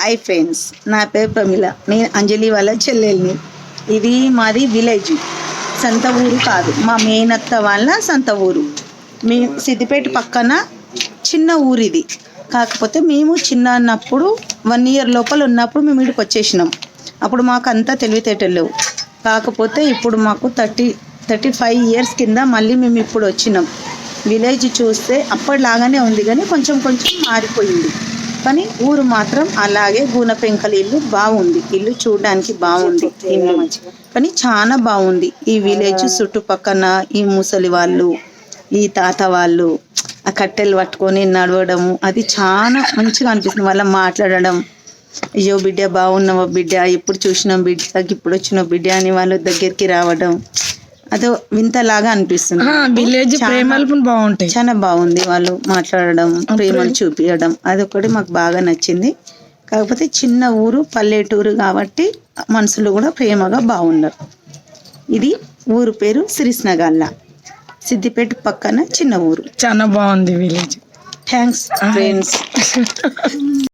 Hi friends, నా పేరు ప్రమిళ. నేను అంజలి వాళ్ళ చెల్లెల్ని. ఇది మాది విలేజ్, సొంత ఊరు కాదు. మా మేనత్త వాళ్ళ సొంత ఊరు. మీ సిద్దిపేట పక్కన చిన్న ఊరు ఇది. కాకపోతే మేము చిన్న అన్నప్పుడు 1 year లోపల ఉన్నప్పుడు మేము ఇక్కడికి వచ్చేసినాం. అప్పుడు మాకు అంతా తెలివితేటలు లేవు. కాకపోతే ఇప్పుడు మాకు 35 years కింద మళ్ళీ మేము ఇప్పుడు వచ్చినాం. విలేజ్ చూస్తే అప్పటిలాగానే ఉంది, కానీ కొంచెం మారిపోయింది. కానీ ఊరు మాత్రం అలాగే గూన పెంకల ఇల్లు బాగుంది. ఇల్లు చూడడానికి బాగుంది, ఇల్లు కానీ చాలా బాగుంది. ఈ విలేజ్ చుట్టుపక్కన ఈ ముసలి వాళ్ళు, ఈ తాత వాళ్ళు ఆ కట్టెలు పట్టుకొని నడవడము, అది చాలా మంచిగా అనిపిస్తుంది. వాళ్ళ మాట్లాడడం, అయ్యో బిడ్డ బాగున్నావా బిడ్డ, ఎప్పుడు చూసినాం బిడ్డ, ఇప్పుడు వచ్చిన బిడ్డ అని వాళ్ళు దగ్గరికి రావడం, అదో వింతలాగా అనిపిస్తుంది. విలేజ్ ప్రేమలు బాగుంటాయి, చాలా బాగుంది. వాళ్ళు మాట్లాడడం, ప్రేమలు చూపించడం, అదొకటి మాకు బాగా నచ్చింది. కాకపోతే చిన్న ఊరు, పల్లెటూరు కాబట్టి మనుషులు కూడా ప్రేమగా బాగున్నారు. ఇది ఊరు పేరు సిరిస్నగల్ల, సిద్దిపేట పక్కన చిన్న ఊరు. చాలా బాగుంది విలేజ్. Thanks friends.